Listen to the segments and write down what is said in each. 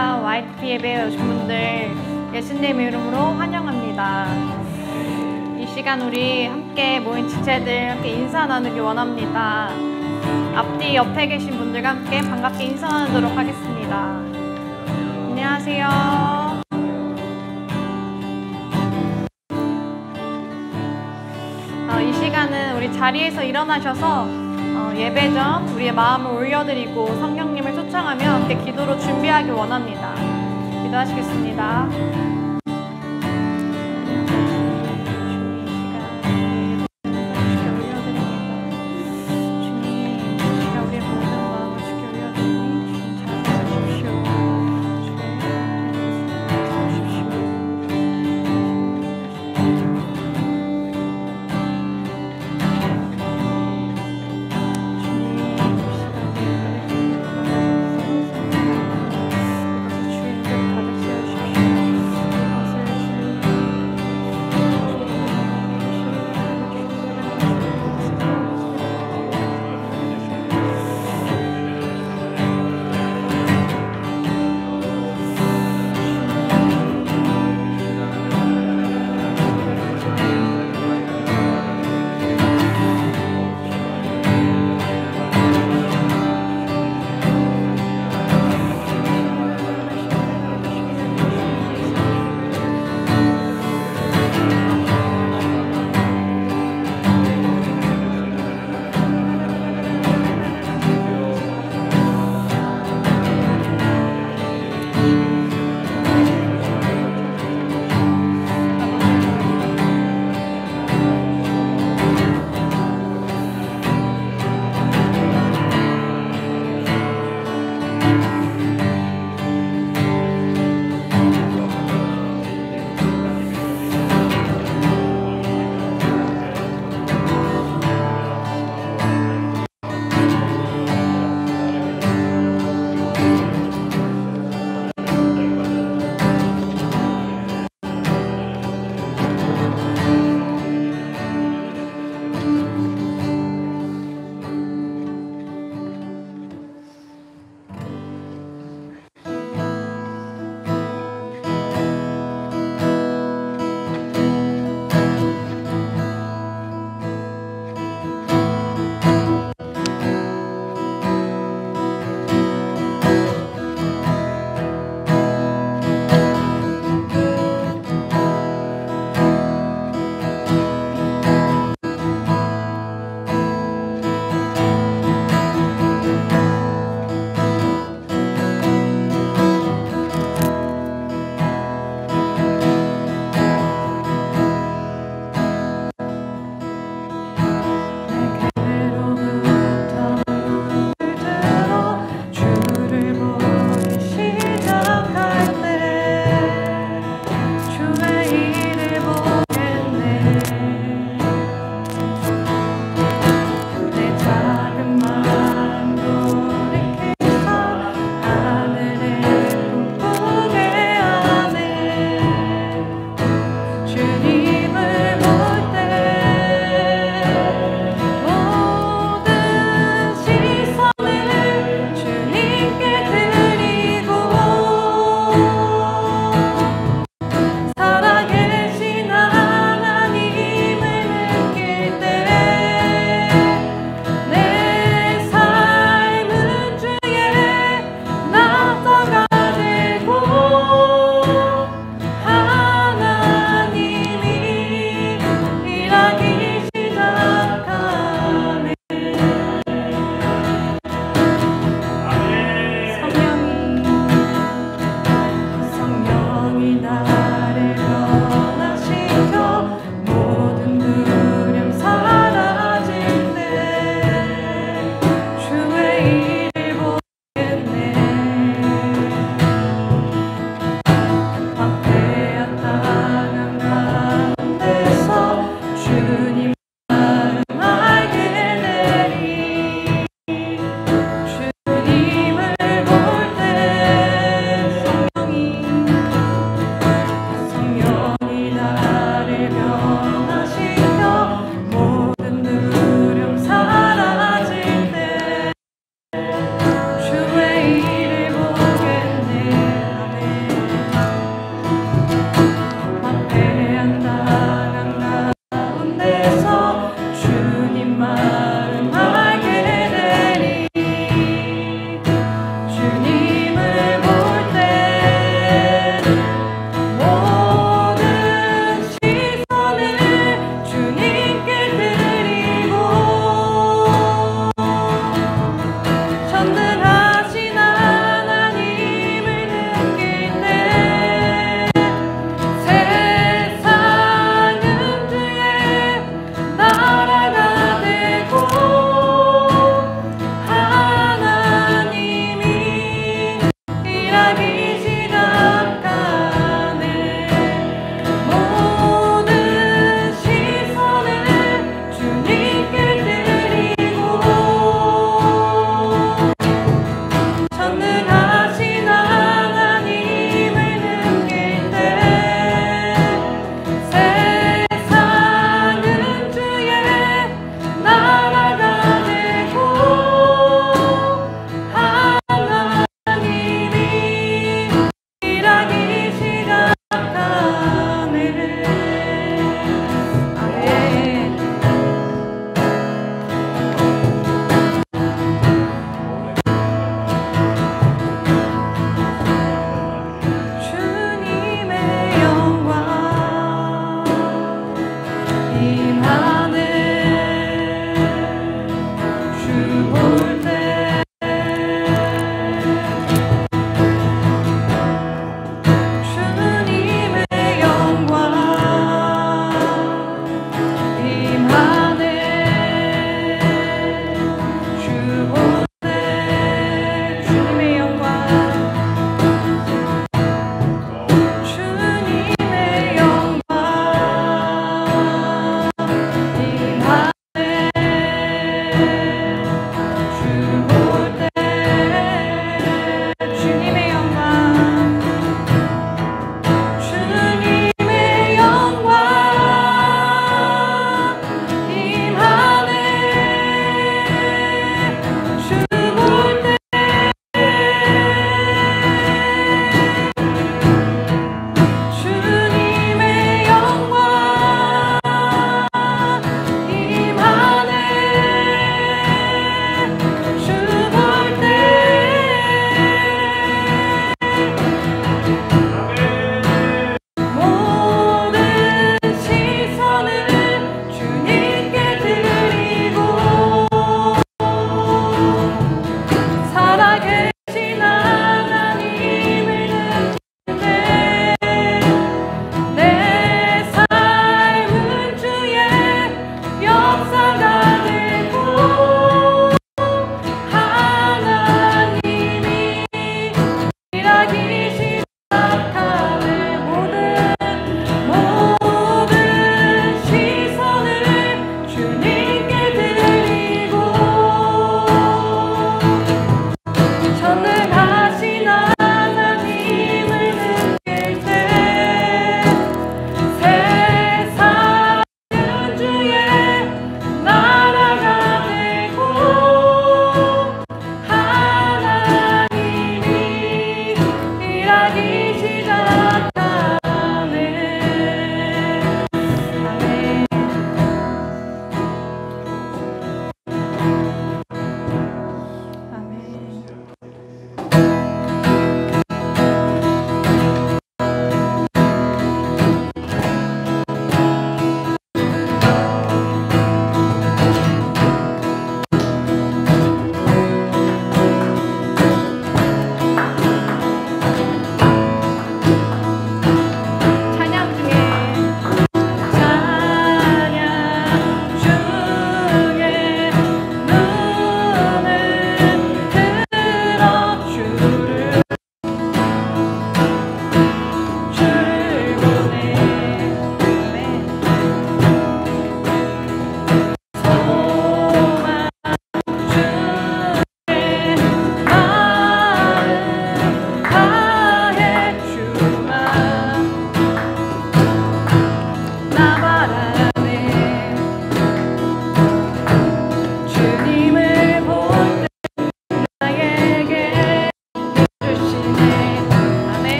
안녕하세요. YTP 예배 오신 분들 예수님 이름으로 환영합니다. 이 시간 우리 함께 모인 지체들 함께 인사 나누기 원합니다. 앞뒤 옆에 계신 분들과 함께 반갑게 인사 나누도록 하겠습니다. 안녕하세요. 이 시간은 우리 자리에서 일어나셔서 예배 전 우리의 마음을 올려드리고 성령님을 초청하며 함께 기도로 준비하기 원합니다. 기도하시겠습니다.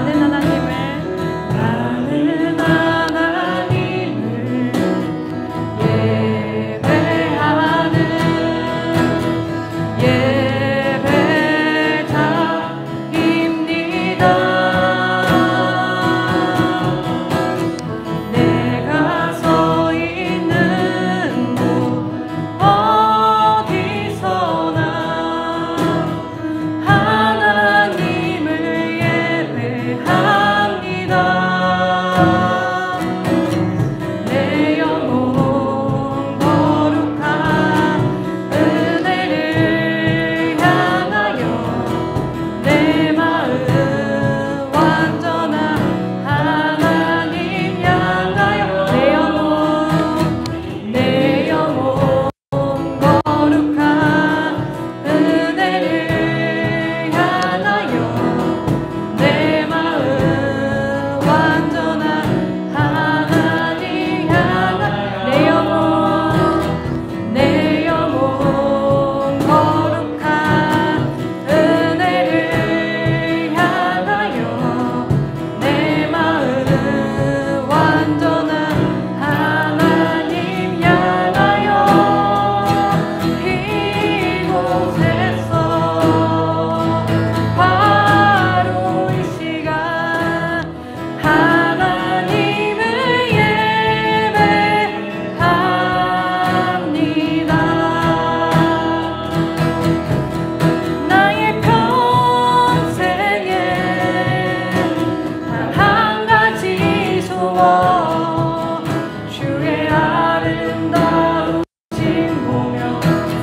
나는 하나님을 예배하는 예배자입니다. 내가 서 있는 곳 어디서나 하나님을 예배합니다. 내 영혼 거룩한 은혜를 향하여 내 마음 완전한 하나님 향하여 내 영혼 거룩한 은혜를 향하여 내 마음 완전한 하나님 향하여 내 영혼 거룩한 은혜를 향하여 내 마음 완전한 하나님 향하여 이곳에서 바로 이 시간 하나님을 예배합니다. 나의 평생에 단 한 가지 소원 주의 아름다우신 보며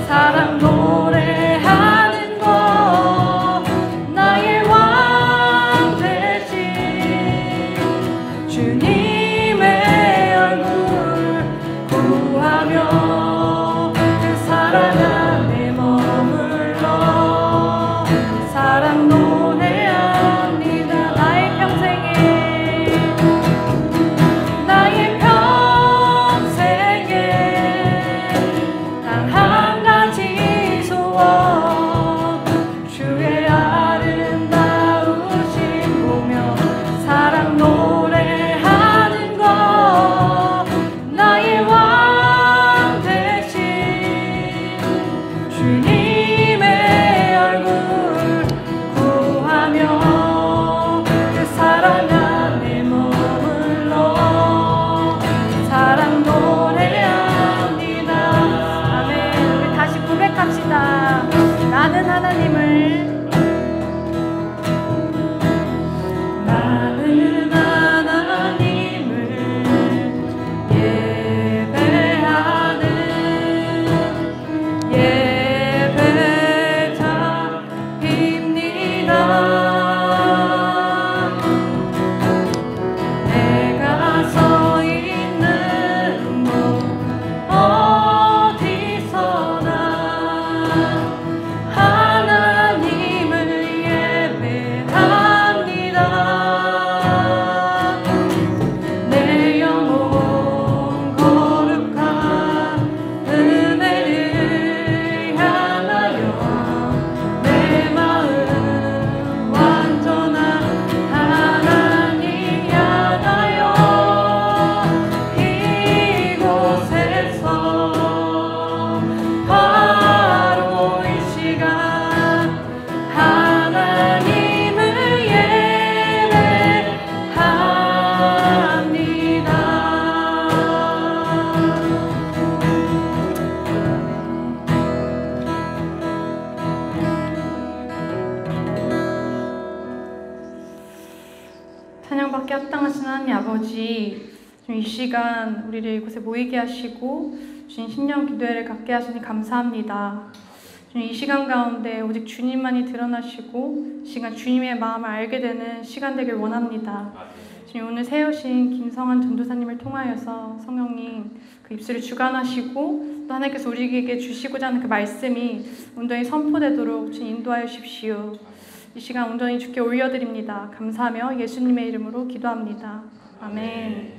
사랑 노래하는 것 나의 왕 되신 주님의 얼굴 구하며 그 사랑 안에 머물러 사랑 노래합니다. 나의 평생에 단 한 가지 소원 주의 아름다우신 보며 사랑 노래하는 것 나의 왕 되신 주님의 얼굴 구하며 그 사랑 안에 머물러 사랑 노래합니다. 아멘. 우리 다시 고백합시다. 나는 하나님을 예배하는 예배자입니다. 내가 서 있는 곳 어디서나 하나님을 예배합니다. 내 영혼 거룩한 은혜를 향하여 내 마음 완전한 하나님 향하여 이곳에서 바로 이 시간 하나님을 예배합니다. 찬양받기 합당하신 하나님 아버지, 이 시간 우리를 이곳에 모이게 하시고 주님 신령 기도회를 갖게 하시니 감사합니다. 주님 이 시간 가운데 오직 주님만이 드러나시고 이 시간 주님의 마음을 알게 되는 시간 되길 원합니다. 주님 오늘 세우신 김성환 전도사님을 통하여서 성령님 그 입술을 주관하시고 또 하나님께서 우리에게 주시고자 하는 그 말씀이 온전히 선포되도록 주님 인도하여 주십시오. 이 시간 온전히 주께 올려드립니다. 감사하며 예수님의 이름으로 기도합니다. 아멘.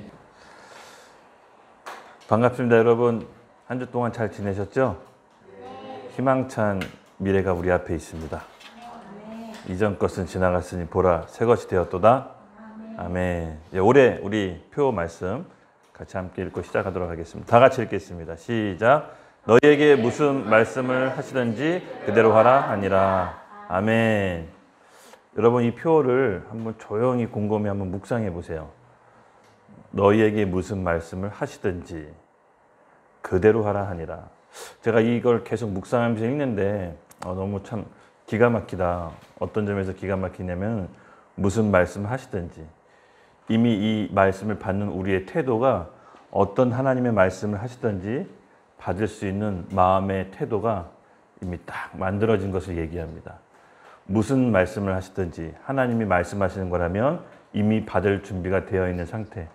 반갑습니다, 여러분. 한 주 동안 잘 지내셨죠? 희망찬 미래가 우리 앞에 있습니다. 이전 것은 지나갔으니 보라 새 것이 되었도다. 아멘. 예, 올해 우리 표 말씀 같이 함께 읽고 시작하도록 하겠습니다. 다 같이 읽겠습니다. 시작. 너희에게 무슨 말씀을 하시든지 그대로 하라 하니라. 아멘. 여러분 이 표를 한번 조용히 곰곰이 한번 묵상해 보세요. 너희에게 무슨 말씀을 하시든지 그대로 하라 하니라. 제가 이걸 계속 묵상하면서 읽는데 너무 참 기가 막히다. 어떤 점에서 기가 막히냐면 무슨 말씀을 하시든지 이미 이 말씀을 받는 우리의 태도가 어떤 하나님의 말씀을 하시든지 받을 수 있는 마음의 태도가 이미 딱 만들어진 것을 얘기합니다. 무슨 말씀을 하시든지 하나님이 말씀하시는 거라면 이미 받을 준비가 되어 있는 상태.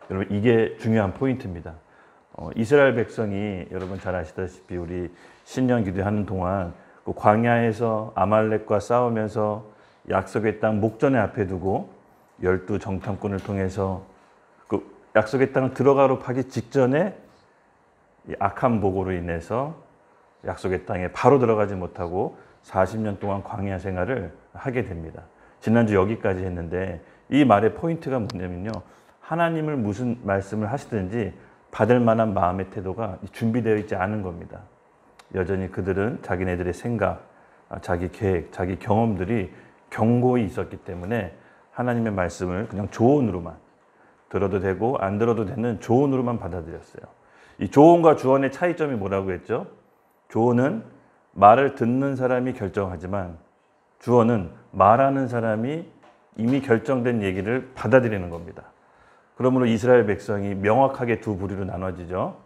여러분 이게 중요한 포인트입니다. 이스라엘 백성이 여러분 잘 아시다시피 우리 신년 기도하는 동안 그 광야에서 아말렉과 싸우면서 약속의 땅 목전에 앞에 두고 12 정탐꾼을 통해서 그 약속의 땅을 들어가로 파기 직전에 이 악한 보고로 인해서 약속의 땅에 바로 들어가지 못하고 40년 동안 광야 생활을 하게 됩니다. 지난주 여기까지 했는데 이 말의 포인트가 뭐냐면요. 하나님을 무슨 말씀을 하시든지 받을 만한 마음의 태도가 준비되어 있지 않은 겁니다. 여전히 그들은 자기네들의 생각, 자기 계획, 자기 경험들이 견고히 있었기 때문에 하나님의 말씀을 그냥 조언으로만 들어도 되고 안 들어도 되는 조언으로만 받아들였어요. 이 조언과 주언의 차이점이 뭐라고 했죠? 조언은 말을 듣는 사람이 결정하지만 주언은 말하는 사람이 이미 결정된 얘기를 받아들이는 겁니다. 그러므로 이스라엘 백성이 명확하게 두 부류로 나눠지죠.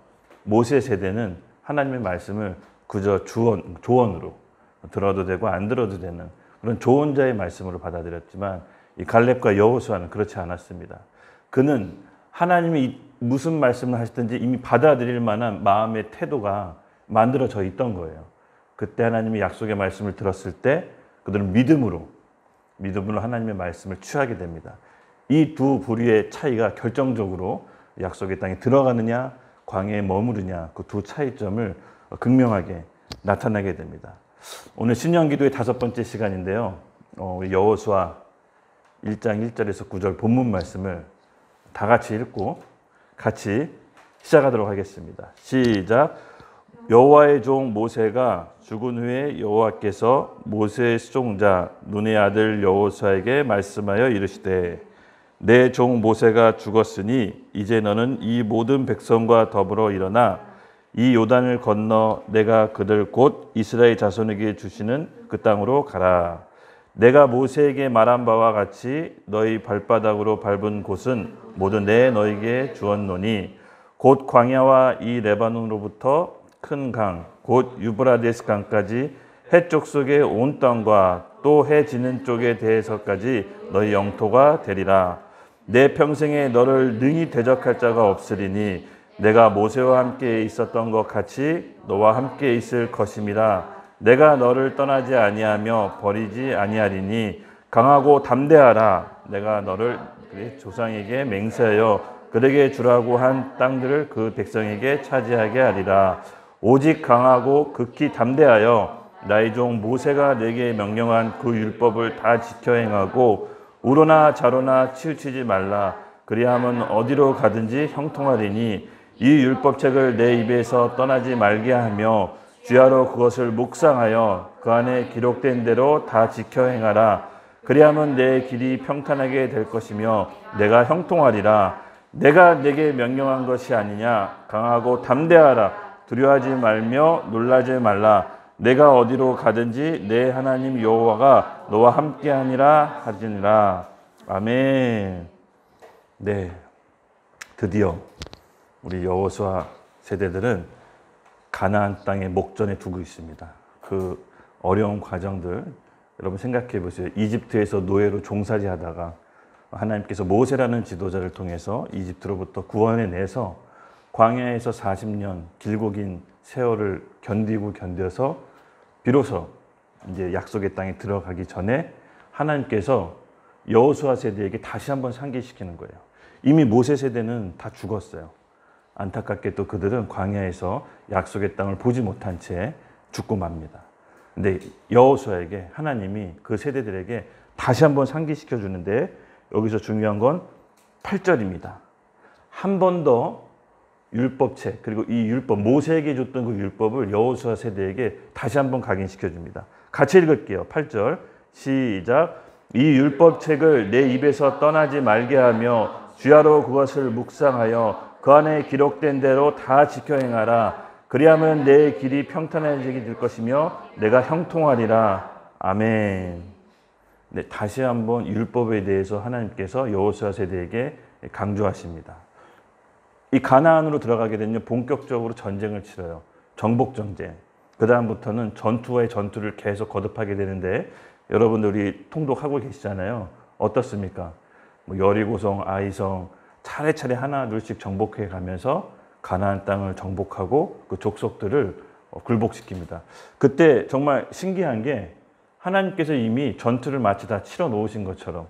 모세 세대는 하나님의 말씀을 그저 조언으로 들어도 되고 안 들어도 되는 그런 조언자의 말씀으로 받아들였지만 이 갈렙과 여호수아는 그렇지 않았습니다. 그는 하나님이 무슨 말씀을 하시든지 이미 받아들일 만한 마음의 태도가 만들어져 있던 거예요. 그때 하나님이 약속의 말씀을 들었을 때 그들은 믿음으로 하나님의 말씀을 취하게 됩니다. 이 두 부류의 차이가 결정적으로 약속의 땅에 들어가느냐 광야에 머무르냐 그 두 차이점을 극명하게 나타나게 됩니다. 오늘 신년기도의 5번째 시간인데요. 우리 여호수아 1장 1절에서 9절 본문 말씀을 다 같이 읽고 같이 시작하도록 하겠습니다. 시작. 여호와의 종 모세가 죽은 후에 여호와께서 모세의 수종자 눈의 아들 여호수아에게 말씀하여 이르시되 내 종 모세가 죽었으니 이제 너는 이 모든 백성과 더불어 일어나 이 요단을 건너 내가 그들 곧 이스라엘 자손에게 주시는 그 땅으로 가라. 내가 모세에게 말한 바와 같이 너희 발바닥으로 밟은 곳은 모두 내 너에게 주었노니 곧 광야와 이 레바논으로부터 큰 강, 곧 유브라데스 강까지 해쪽 속의 온 땅과 또 해 지는 쪽에 대해서까지 너희 영토가 되리라. 내 평생에 너를 능히 대적할 자가 없으리니 내가 모세와 함께 있었던 것 같이 너와 함께 있을 것임이라. 내가 너를 떠나지 아니하며 버리지 아니하리니 강하고 담대하라. 내가 너를 그의 조상에게 맹세하여 그에게 주라고 한 땅들을 그 백성에게 차지하게 하리라. 오직 강하고 극히 담대하여 나의 종 모세가 내게 명령한 그 율법을 다 지켜 행하고 우로나 좌로나 치우치지 말라. 그리하면 어디로 가든지 형통하리니 이 율법책을 내 입에서 떠나지 말게 하며 주야로 그것을 묵상하여 그 안에 기록된 대로 다 지켜 행하라. 그리하면 내 길이 평탄하게 될 것이며 내가 형통하리라. 내가 내게 명령한 것이 아니냐. 강하고 담대하라. 두려워하지 말며 놀라지 말라. 내가 어디로 가든지 내 하나님 여호와가 너와 함께하니라 하시니라. 아멘. 네, 드디어 우리 여호수아 세대들은 가나안 땅의 목전에 두고 있습니다. 그 어려운 과정들 여러분 생각해 보세요. 이집트에서 노예로 종살이 하다가 하나님께서 모세라는 지도자를 통해서 이집트로부터 구원해내서 광야에서 40년 길고 긴 세월을 견뎌서 비로소 이제 약속의 땅에 들어가기 전에 하나님께서 여호수아 세대에게 다시 한번 상기시키는 거예요. 이미 모세 세대는 다 죽었어요. 안타깝게 또 그들은 광야에서 약속의 땅을 보지 못한 채 죽고 맙니다. 근데 여호수아에게 하나님이 그 세대들에게 다시 한번 상기시켜 주는데 여기서 중요한 건 8절입니다. 한 번 더 율법책 그리고 이 율법 모세에게 줬던 그 율법을 여호수아 세대에게 다시 한번 각인시켜 줍니다. 같이 읽을게요. 8절 시작. 이 율법책을 내 입에서 떠나지 말게 하며 주야로 그것을 묵상하여 그 안에 기록된 대로 다 지켜 행하라. 그리하면 내 길이 평탄해지게 될 것이며 내가 형통하리라. 아멘. 네, 다시 한번 율법에 대해서 하나님께서 여호수아 세대에게 강조하십니다. 이 가나안으로 들어가게 되면 본격적으로 전쟁을 치러요. 정복 전쟁. 그 다음부터는 전투와의 전투를 계속 거듭하게 되는데 여러분들이 통독하고 계시잖아요. 어떻습니까? 뭐 여리고성, 아이성 차례차례 하나 둘씩 정복해 가면서 가나안 땅을 정복하고 그 족속들을 굴복시킵니다. 그때 정말 신기한 게 하나님께서 이미 전투를 마치 다 치러 놓으신 것처럼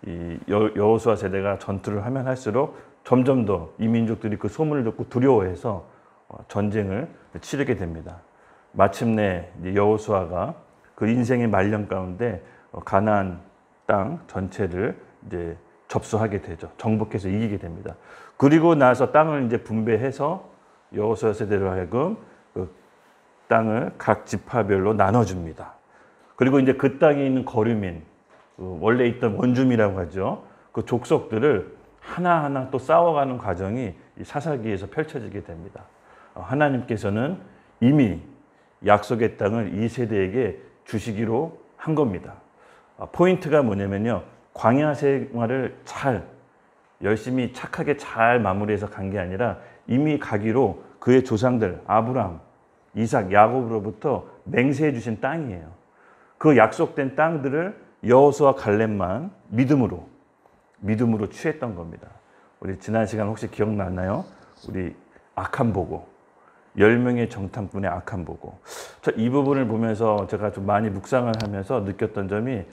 이 여호수아 세대가 전투를 하면 할수록 점점 더 이 민족들이 그 소문을 듣고 두려워해서 전쟁을 치르게 됩니다. 마침내 여호수아가 그 인생의 말년 가운데 가나안 땅 전체를 이제 접수하게 되죠. 정복해서 이기게 됩니다. 그리고 나서 땅을 이제 분배해서 여호수아 세대로 하여금 그 땅을 각 지파별로 나눠줍니다. 그리고 이제 그 땅에 있는 거류민, 원래 있던 원주민이라고 하죠. 그 족속들을 하나하나 또 싸워가는 과정이 이 사사기에서 펼쳐지게 됩니다. 하나님께서는 이미 약속의 땅을 이 세대에게 주시기로 한 겁니다. 포인트가 뭐냐면요. 광야 생활을 잘 열심히 착하게 잘 마무리해서 간 게 아니라 이미 가기로 그의 조상들 아브람, 이삭, 야곱으로부터 맹세해 주신 땅이에요. 그 약속된 땅들을 여호수아 갈렙만 믿음으로 취했던 겁니다. 우리 지난 시간 혹시 기억나나요? 우리 아칸 보고 10명의 정탐꾼의 아칸 보고 이 부분을 보면서 제가 좀 많이 묵상을 하면서 느꼈던 점이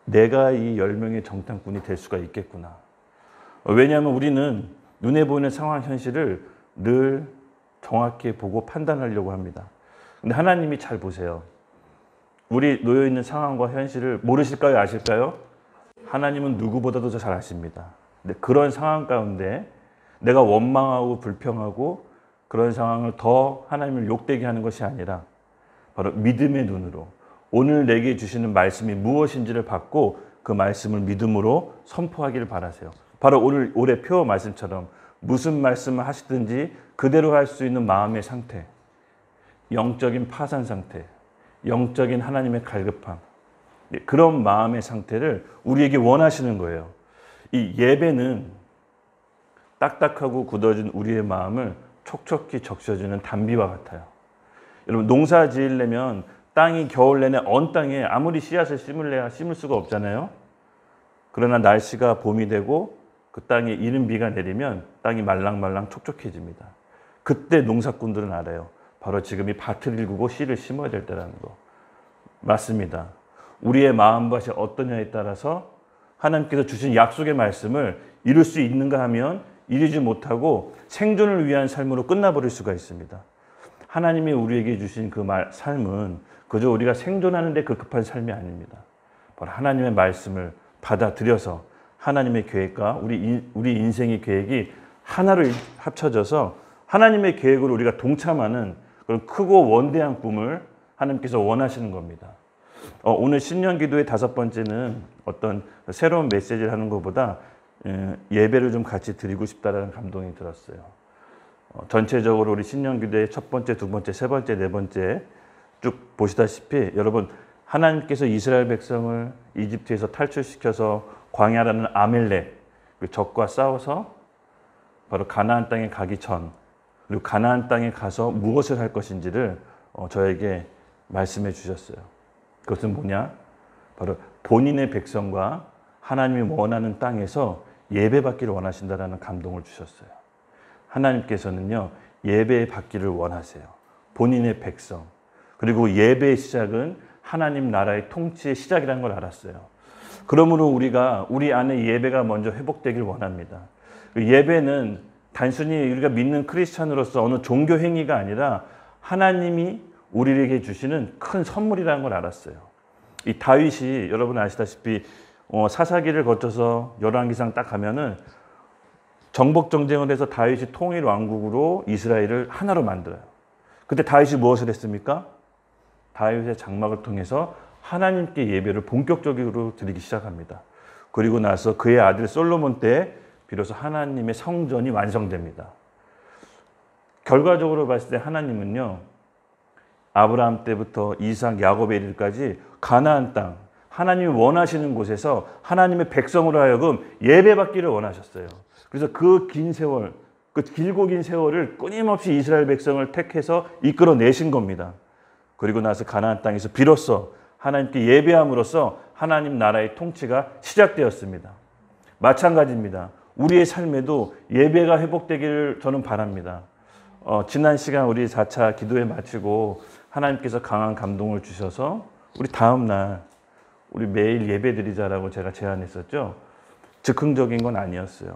내가 이 10명의 정탐꾼이 될 수가 있겠구나. 왜냐하면 우리는 눈에 보이는 상황 현실을 늘 정확히 보고 판단하려고 합니다. 근데 하나님이 잘 보세요. 우리 놓여있는 상황과 현실을 모르실까요? 아실까요? 하나님은 누구보다도 잘 아십니다. 근데 그런 상황 가운데 내가 원망하고 불평하고 그런 상황을 더 하나님을 욕되게 하는 것이 아니라 바로 믿음의 눈으로 오늘 내게 주시는 말씀이 무엇인지를 받고 그 말씀을 믿음으로 선포하기를 바라세요. 바로 오늘 올해 표 말씀처럼 무슨 말씀을 하시든지 그대로 할 수 있는 마음의 상태, 영적인 파산 상태, 영적인 하나님의 갈급함, 그런 마음의 상태를 우리에게 원하시는 거예요. 이 예배는 딱딱하고 굳어진 우리의 마음을 촉촉히 적셔주는 단비와 같아요. 여러분 농사 지으려면 땅이 겨울 내내 언 땅에 아무리 씨앗을 심을 수가 없잖아요. 그러나 날씨가 봄이 되고 그 땅에 이른 비가 내리면 땅이 말랑말랑 촉촉해집니다. 그때 농사꾼들은 알아요. 바로 지금 이 밭을 일구고 씨를 심어야 될 때라는 거. 맞습니다. 우리의 마음밭이 어떠냐에 따라서 하나님께서 주신 약속의 말씀을 이룰 수 있는가 하면 이루지 못하고 생존을 위한 삶으로 끝나버릴 수가 있습니다. 하나님이 우리에게 주신 그 삶은 그저 우리가 생존하는 데 급급한 삶이 아닙니다. 바로 하나님의 말씀을 받아들여서 하나님의 계획과 우리 인생의 계획이 하나로 합쳐져서 하나님의 계획으로 우리가 동참하는 그런 크고 원대한 꿈을 하나님께서 원하시는 겁니다. 오늘 신년 기도의 5번째는 어떤 새로운 메시지를 하는 것보다 예배를 좀 같이 드리고 싶다라는 감동이 들었어요. 전체적으로 우리 신년 기도의 첫 번째, 두 번째, 세 번째, 네 번째 쭉 보시다시피 여러분 하나님께서 이스라엘 백성을 이집트에서 탈출시켜서 광야라는 아멜렉 그 적과 싸워서 바로 가나안 땅에 가기 전 그리고 가나안 땅에 가서 무엇을 할 것인지를 저에게 말씀해 주셨어요. 그것은 뭐냐? 바로 본인의 백성과 하나님이 원하는 땅에서 예배받기를 원하신다라는 감동을 주셨어요. 하나님께서는요 예배 받기를 원하세요. 본인의 백성 그리고 예배의 시작은 하나님 나라의 통치의 시작이라는 걸 알았어요. 그러므로 우리가 우리 안에 예배가 먼저 회복되길 원합니다. 예배는 단순히 우리가 믿는 크리스찬으로서 어느 종교 행위가 아니라 하나님이 우리에게 주시는 큰 선물이라는 걸 알았어요. 이 다윗이 여러분 아시다시피 사사기를 거쳐서 열왕기상 딱 가면은 정복 정쟁을 해서 다윗이 통일 왕국으로 이스라엘을 하나로 만들어요. 그때 다윗이 무엇을 했습니까? 다윗의 장막을 통해서 하나님께 예배를 본격적으로 드리기 시작합니다. 그리고 나서 그의 아들 솔로몬 때 비로소 하나님의 성전이 완성됩니다. 결과적으로 봤을 때 하나님은요, 아브라함 때부터 이삭, 야곱에 이르기까지 가나안 땅, 하나님이 원하시는 곳에서 하나님의 백성으로 하여금 예배받기를 원하셨어요. 그래서 그 긴 세월, 그 길고 긴 세월을 끊임없이 이스라엘 백성을 택해서 이끌어내신 겁니다. 그리고 나서 가나안 땅에서 비로소 하나님께 예배함으로써 하나님 나라의 통치가 시작되었습니다. 마찬가지입니다. 우리의 삶에도 예배가 회복되기를 저는 바랍니다. 지난 시간 우리 4차 기도회 마치고 하나님께서 강한 감동을 주셔서 우리 다음 날 우리 매일 예배 드리자라고 제가 제안했었죠. 즉흥적인 건 아니었어요.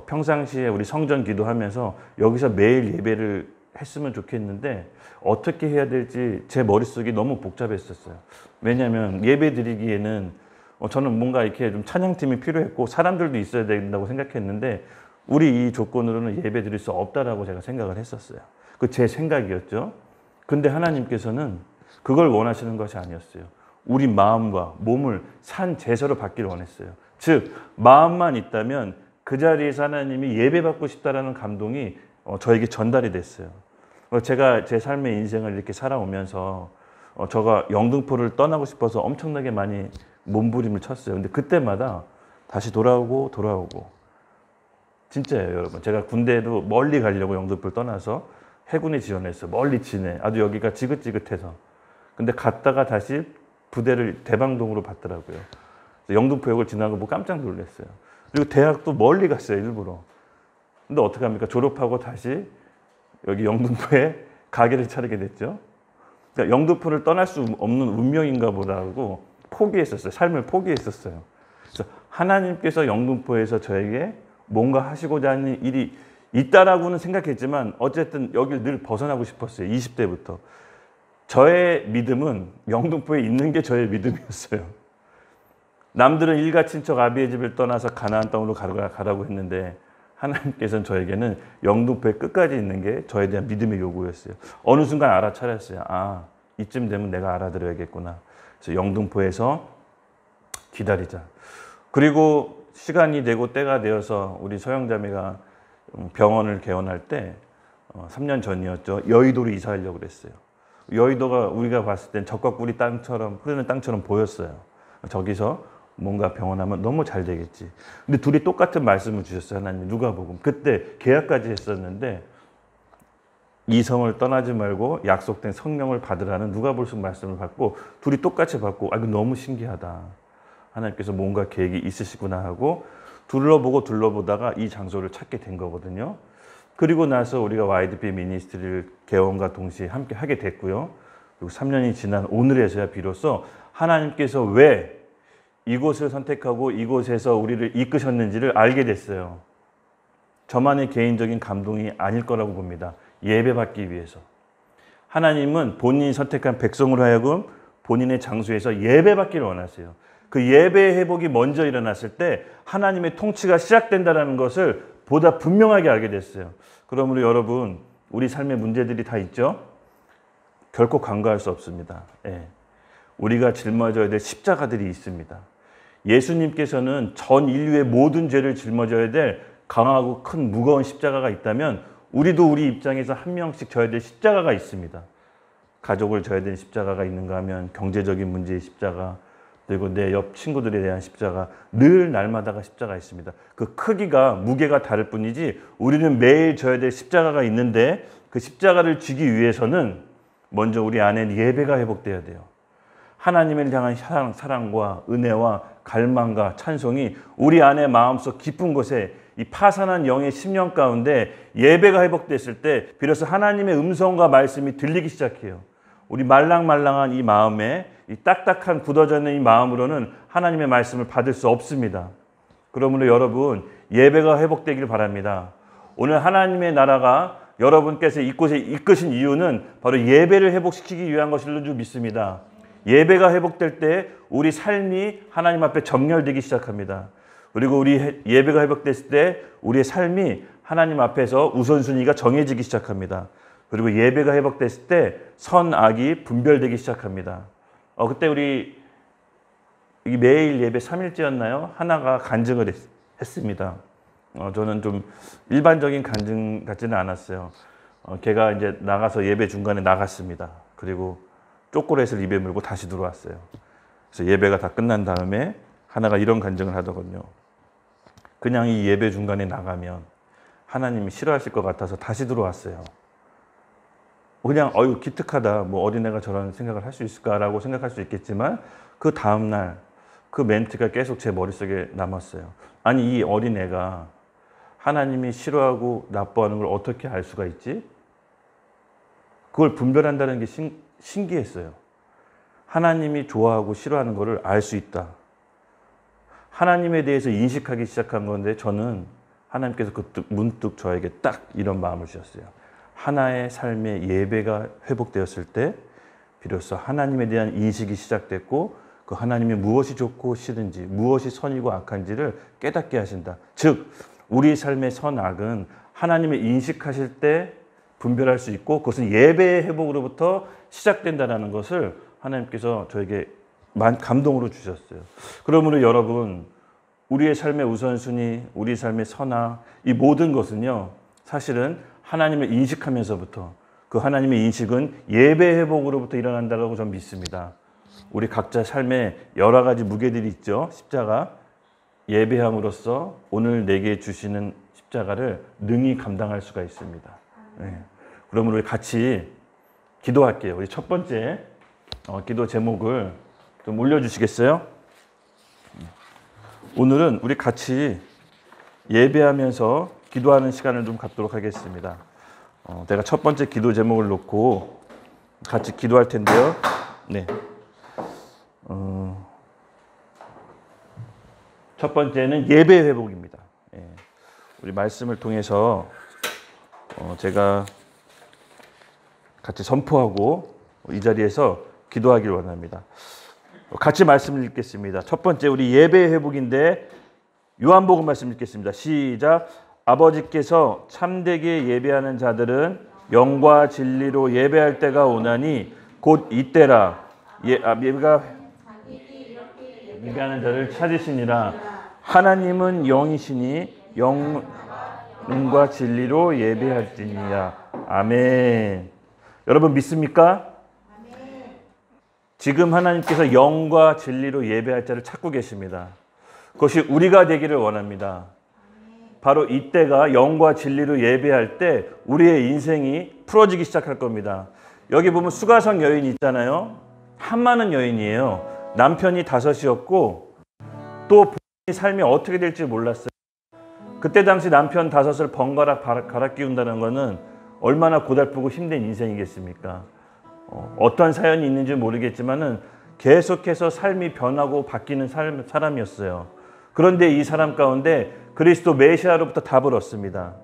평상시에 우리 성전 기도하면서 여기서 매일 예배를 했으면 좋겠는데 어떻게 해야 될지 제 머릿속이 너무 복잡했었어요. 왜냐하면 예배 드리기에는 저는 뭔가 이렇게 좀 찬양팀이 필요했고 사람들도 있어야 된다고 생각했는데 우리 이 조건으로는 예배 드릴 수 없다라고 제가 생각을 했었어요. 그 제 생각이었죠. 근데 하나님께서는 그걸 원하시는 것이 아니었어요. 우리 마음과 몸을 산 제사로 받기를 원했어요. 즉 마음만 있다면 그 자리에서 하나님이 예배받고 싶다라는 감동이 저에게 전달이 됐어요. 제가 제 삶의 인생을 이렇게 살아오면서 제가 영등포를 떠나고 싶어서 엄청나게 많이 몸부림을 쳤어요. 근데 그때마다 다시 돌아오고 진짜예요, 여러분. 제가 군대에도 멀리 가려고 영등포를 떠나서 해군에 지원했어요. 멀리 지내. 아주 여기가 지긋지긋해서. 근데 갔다가 다시 부대를 대방동으로 받더라고요. 영등포역을 지나고 뭐 깜짝 놀랐어요. 그리고 대학도 멀리 갔어요, 일부러. 근데 어떻게 합니까? 졸업하고 다시 여기 영등포에 가게를 차리게 됐죠. 그러니까 영등포를 떠날 수 없는 운명인가 보다고 포기했었어요. 삶을 포기했었어요. 그래서 하나님께서 영등포에서 저에게 뭔가 하시고자 하는 일이 있다라고는 생각했지만 어쨌든 여기를 늘 벗어나고 싶었어요. 20대부터. 저의 믿음은 영등포에 있는 게 저의 믿음이었어요. 남들은 일가 친척 아비의 집을 떠나서 가나안 땅으로 가라고 했는데 하나님께서는 저에게는 영등포에 끝까지 있는 게 저에 대한 믿음의 요구였어요. 어느 순간 알아차렸어요. 아, 이쯤 되면 내가 알아들어야겠구나. 그래서 영등포에서 기다리자. 그리고 시간이 되고 때가 되어서 우리 서영자매가 병원을 개원할 때 3년 전이었죠. 여의도로 이사하려고 그랬어요. 여의도가 우리가 봤을 땐 젖과 꿀이 땅처럼 흐르는 땅처럼 보였어요. 저기서 뭔가 병원하면 너무 잘 되겠지. 근데 둘이 똑같은 말씀을 주셨어요. 하나님 누가복음. 그때 계약까지 했었는데 이 성을 떠나지 말고 약속된 성령을 받으라는 누가복음 말씀을 받고 둘이 똑같이 받고 이거 너무 신기하다. 하나님께서 뭔가 계획이 있으시구나 하고 둘러보다가 이 장소를 찾게 된 거거든요. 그리고 나서 우리가 YDP 미니스트리를 개원과 동시에 함께 하게 됐고요. 그리고 3년이 지난 오늘에서야 비로소 하나님께서 왜 이곳을 선택하고 이곳에서 우리를 이끄셨는지를 알게 됐어요. 저만의 개인적인 감동이 아닐 거라고 봅니다. 예배받기 위해서. 하나님은 본인이 선택한 백성으로 하여금 본인의 장소에서 예배받기를 원하세요. 그 예배의 회복이 먼저 일어났을 때 하나님의 통치가 시작된다는 것을 보다 분명하게 알게 됐어요. 그러므로 여러분, 우리 삶의 문제들이 다 있죠? 결코 간과할 수 없습니다. 우리가 짊어져야 될 십자가들이 있습니다. 예수님께서는 전 인류의 모든 죄를 짊어져야 될 강하고 큰 무거운 십자가가 있다면 우리도 우리 입장에서 한 명씩 져야 될 십자가가 있습니다. 가족을 져야 될 십자가가 있는가 하면 경제적인 문제의 십자가, 그리고 내 옆 친구들에 대한 십자가, 늘 날마다가 십자가 있습니다. 그 크기가, 무게가 다를 뿐이지 우리는 매일 져야 될 십자가가 있는데 그 십자가를 지기 위해서는 먼저 우리 안에 예배가 회복돼야 돼요. 하나님을 향한 사랑과 은혜와 갈망과 찬송이 우리 안의 마음속 깊은 곳에 이 파산한 영의 심령 가운데 예배가 회복됐을 때 비로소 하나님의 음성과 말씀이 들리기 시작해요. 우리 말랑말랑한 이 마음에, 이 딱딱한 굳어져 있는 이 마음으로는 하나님의 말씀을 받을 수 없습니다. 그러므로 여러분, 예배가 회복되길 바랍니다. 오늘 하나님의 나라가 여러분께서 이곳에 이끄신 이유는 바로 예배를 회복시키기 위한 것일 줄 믿습니다. 예배가 회복될 때 우리 삶이 하나님 앞에 정렬되기 시작합니다. 그리고 우리 예배가 회복됐을 때 우리의 삶이 하나님 앞에서 우선순위가 정해지기 시작합니다. 그리고 예배가 회복됐을 때 선악이 분별되기 시작합니다. 그때 우리 매일 예배 3일째였나요? 하나가 간증을 했습니다. 저는 좀 일반적인 간증 같지는 않았어요. 걔가 이제 나가서 예배 중간에 나갔습니다. 그리고 초콜릿을 입에 물고 다시 들어왔어요. 그래서 예배가 다 끝난 다음에 하나가 이런 간증을 하더군요. 그냥 이 예배 중간에 나가면 하나님이 싫어하실 것 같아서 다시 들어왔어요. 그냥 기특하다. 뭐 어린애가 저런 생각을 할 수 있을까라고 생각할 수 있겠지만 그 다음날 그 멘트가 계속 제 머릿속에 남았어요. 아니, 이 어린애가 하나님이 싫어하고 나빠하는 걸 어떻게 알 수가 있지? 그걸 분별한다는 게 신기했어요. 하나님이 좋아하고 싫어하는 것을 알 수 있다. 하나님에 대해서 인식하기 시작한 건데 저는 하나님께서 문득 저에게 딱 이런 마음을 주셨어요. 하나의 삶의 예배가 회복되었을 때 비로소 하나님에 대한 인식이 시작됐고 그 하나님이 무엇이 좋고 싫은지 무엇이 선이고 악한지를 깨닫게 하신다. 즉 우리 삶의 선악은 하나님을 인식하실 때 분별할 수 있고 그것은 예배의 회복으로부터 시작된다는 것을 하나님께서 저에게 감동으로 주셨어요. 그러므로 여러분, 우리의 삶의 우선순위, 우리 삶의 선악, 이 모든 것은요 사실은 하나님을 인식하면서부터 그 하나님의 인식은 예배 회복으로부터 일어난다고 저는 믿습니다. 우리 각자 삶에 여러 가지 무게들이 있죠. 십자가, 예배함으로써 오늘 내게 주시는 십자가를 능히 감당할 수가 있습니다. 네. 그러면 우리 같이 기도할게요. 우리 첫 번째 기도 제목을 좀 올려주시겠어요? 오늘은 우리 같이 예배하면서 기도하는 시간을 좀 갖도록 하겠습니다. 제가 첫 번째 기도 제목을 놓고 같이 기도할 텐데요. 네. 첫 번째는 예배 회복입니다. 예. 우리 말씀을 통해서 제가 같이 선포하고 이 자리에서 기도하길 원합니다. 같이 말씀을 읽겠습니다. 첫 번째 우리 예배 회복인데 요한복음 말씀 읽겠습니다. 시작. 아버지께서 참되게 예배하는 자들은 영과 진리로 예배할 때가 오나니 곧 이때라. 예배가 예배하는 자를 찾으시니라. 하나님은 영이시니 영과 진리로 예배할지니라. 아멘. 여러분 믿습니까? 지금 하나님께서 영과 진리로 예배할 자를 찾고 계십니다. 그것이 우리가 되기를 원합니다. 바로 이때가 영과 진리로 예배할 때 우리의 인생이 풀어지기 시작할 겁니다. 여기 보면 수가성 여인 있잖아요. 한많은 여인이에요. 남편이 5이었고 또 본인의 삶이 어떻게 될지 몰랐어요. 그때 당시 남편 5을 번갈아 갈아 끼운다는 것은 얼마나 고달프고 힘든 인생이겠습니까? 어떤 사연이 있는지 모르겠지만은 계속해서 삶이 변하고 바뀌는 사람이었어요. 그런데 이 사람 가운데 그리스도 메시아로부터 답을 얻습니다.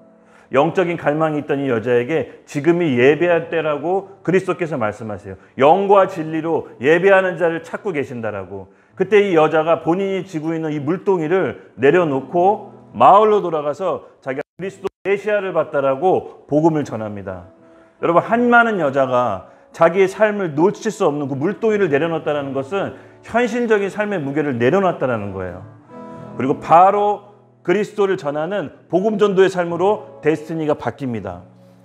영적인 갈망이 있던 이 여자에게 지금이 예배할 때라고 그리스도께서 말씀하세요. 영과 진리로 예배하는 자를 찾고 계신다라고. 그때 이 여자가 본인이 지고 있는 이 물동이를 내려놓고 마을로 돌아가서 자기가 그리스도 메시아를 봤다라고 복음을 전합니다. 여러분, 한많은 여자가 자기의 삶을 놓칠 수 없는 그 물동이를 내려놓았다는 것은 현실적인 삶의 무게를 내려놨다는 거예요. 그리고 바로 그리스도를 전하는 복음 전도의 삶으로 데스티니가 바뀝니다.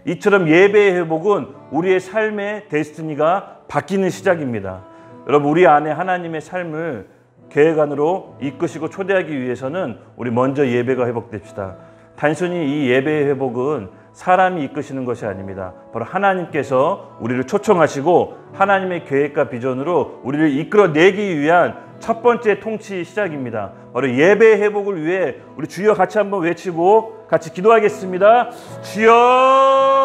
이처럼 예배의 회복은 우리의 삶의 데스티니가 바뀌는 시작입니다. 여러분, 우리 안에 하나님의 삶을 계획 안으로 이끄시고 초대하기 위해서는 우리 먼저 예배가 회복됩시다. 단순히 이 예배의 회복은 사람이 이끄시는 것이 아닙니다. 바로 하나님께서 우리를 초청하시고 하나님의 계획과 비전으로 우리를 이끌어내기 위한 첫 번째 통치 시작입니다. 바로 예배 회복을 위해 우리 주여 같이 한번 외치고 같이 기도하겠습니다. 주여!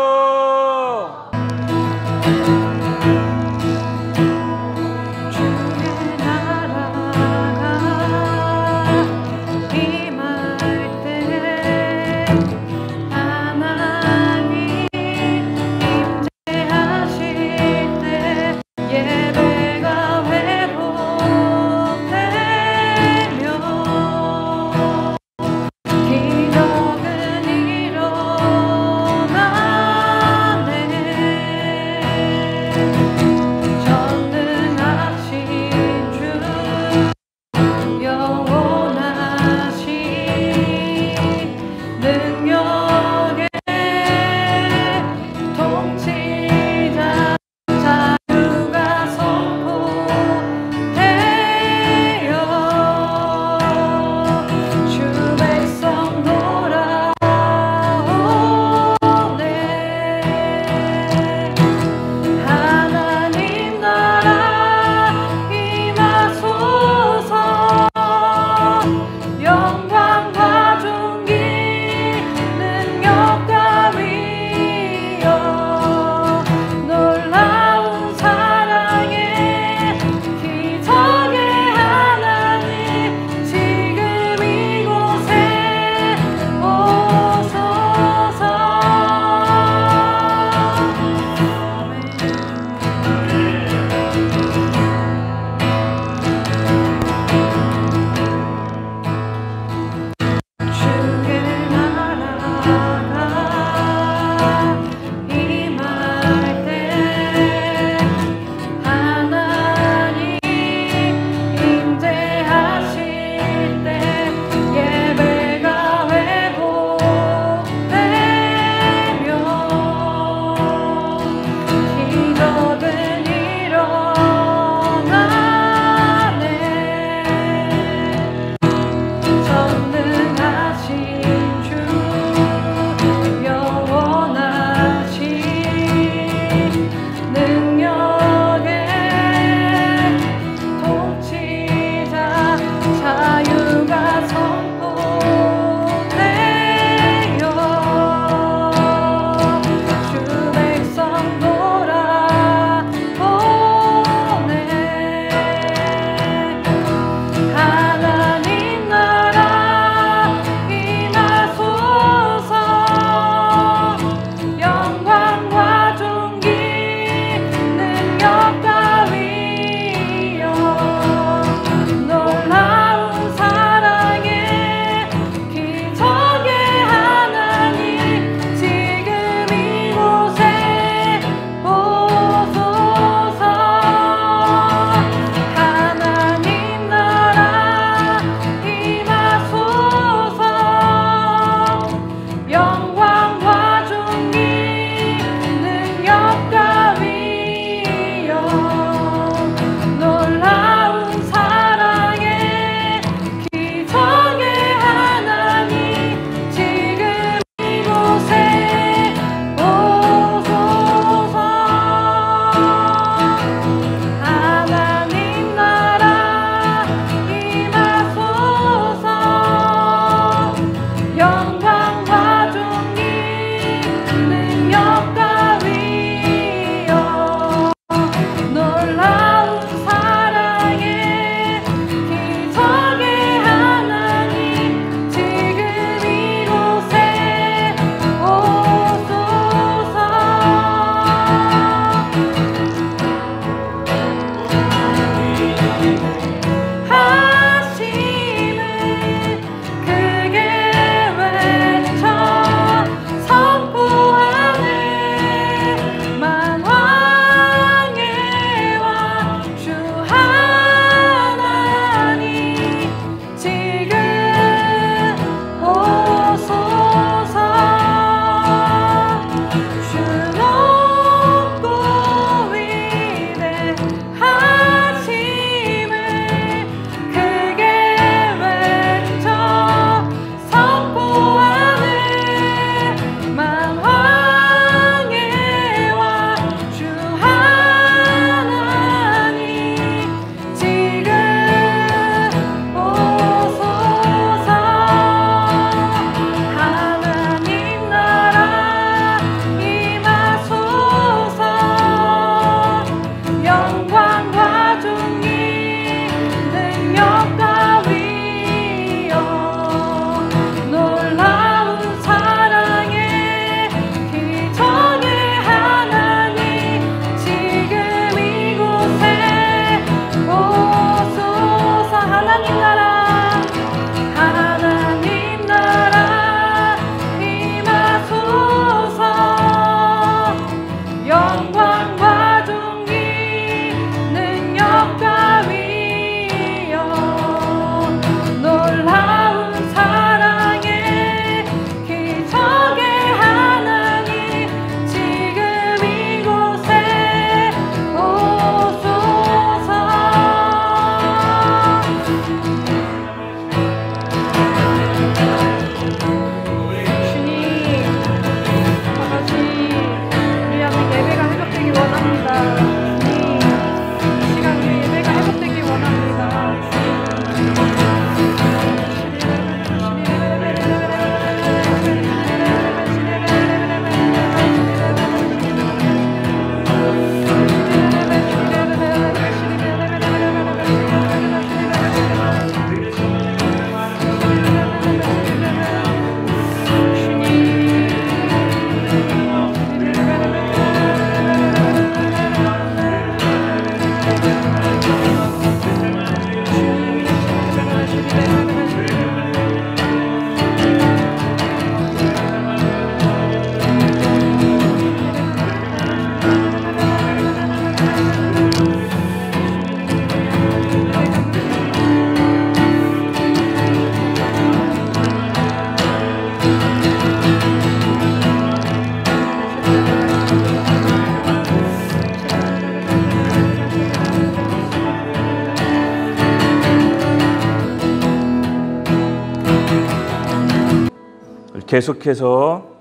계속해서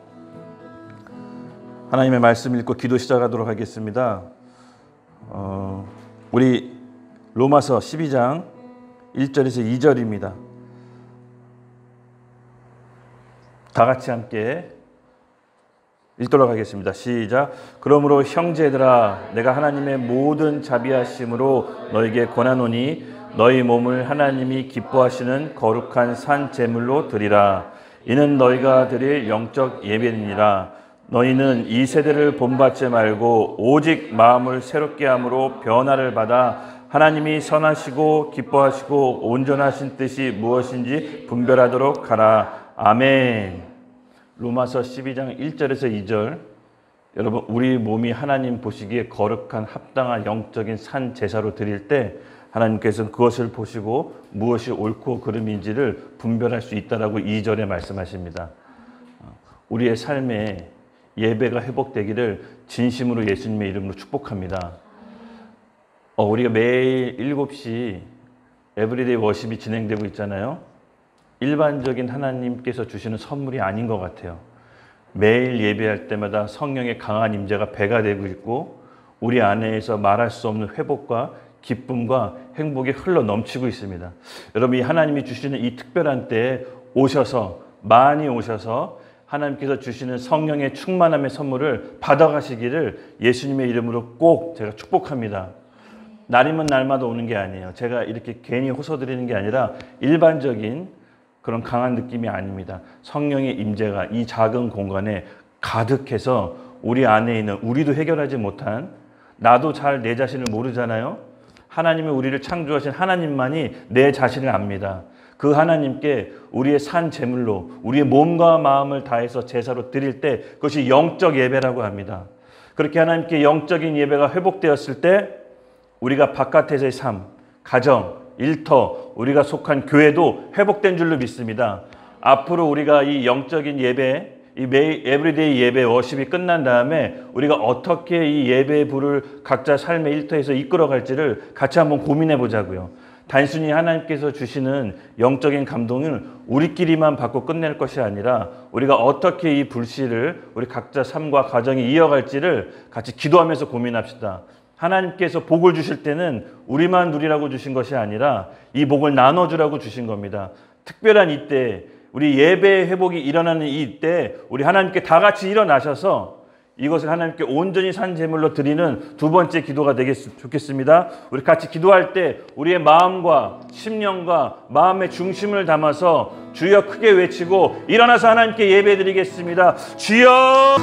하나님의 말씀 읽고 기도 시작하도록 하겠습니다. 우리 로마서 12장 1절에서 2절입니다. 다 같이 함께 읽도록 하겠습니다. 시작. 그러므로 형제들아 내가 하나님의 모든 자비하심으로 너에게 권하노니 너희 몸을 하나님이 기뻐하시는 거룩한 산 제물로 드리라. 이는 너희가 드릴 영적 예배니라. 너희는 이 세대를 본받지 말고 오직 마음을 새롭게 함으로 변화를 받아 하나님이 선하시고 기뻐하시고 온전하신 뜻이 무엇인지 분별하도록 하라. 아멘. 로마서 12장 1절에서 2절. 여러분, 우리 몸이 하나님 보시기에 거룩한 합당한 영적인 산 제사로 드릴 때 하나님께서는 그것을 보시고 무엇이 옳고 그름인지를 분별할 수 있다라고 2절에 말씀하십니다. 우리의 삶에 예배가 회복되기를 진심으로 예수님의 이름으로 축복합니다. 우리가 매일 7시 에브리데이 워십이 진행되고 있잖아요. 일반적인 하나님께서 주시는 선물이 아닌 것 같아요. 매일 예배할 때마다 성령의 강한 임재가 배가 되고 있고 우리 안에서 말할 수 없는 회복과 기쁨과 행복이 흘러 넘치고 있습니다. 여러분, 이 하나님이 주시는 이 특별한 때에 오셔서 많이 오셔서 하나님께서 주시는 성령의 충만함의 선물을 받아가시기를 예수님의 이름으로 꼭 제가 축복합니다. 날이면 날마다 오는 게 아니에요. 제가 이렇게 괜히 호소드리는 게 아니라 일반적인 그런 강한 느낌이 아닙니다. 성령의 임재가 이 작은 공간에 가득해서 우리 안에 있는 우리도 해결하지 못한 나도 잘 내 자신을 모르잖아요. 하나님이 우리를 창조하신 하나님만이 내 자신을 압니다. 그 하나님께 우리의 산 제물로 우리의 몸과 마음을 다해서 제사로 드릴 때 그것이 영적 예배라고 합니다. 그렇게 하나님께 영적인 예배가 회복되었을 때 우리가 바깥에서의 삶, 가정, 일터, 우리가 속한 교회도 회복된 줄로 믿습니다. 앞으로 우리가 이 영적인 예배, 이 매일 에브리데이 예배 워십이 끝난 다음에 우리가 어떻게 이 예배의 불을 각자 삶의 일터에서 이끌어갈지를 같이 한번 고민해 보자고요. 단순히 하나님께서 주시는 영적인 감동을 우리끼리만 받고 끝낼 것이 아니라 우리가 어떻게 이 불씨를 우리 각자 삶과 가정이 이어갈지를 같이 기도하면서 고민합시다. 하나님께서 복을 주실 때는 우리만 누리라고 주신 것이 아니라 이 복을 나눠주라고 주신 겁니다. 특별한 이때, 우리 예배의 회복이 일어나는 이때 우리 하나님께 다 같이 일어나셔서 이것을 하나님께 온전히 산 제물로 드리는 두 번째 기도가 되겠으면 좋겠습니다. 우리 같이 기도할 때 우리의 마음과 심령과 마음의 중심을 담아서 주여 크게 외치고 일어나서 하나님께 예배 드리겠습니다. 주여!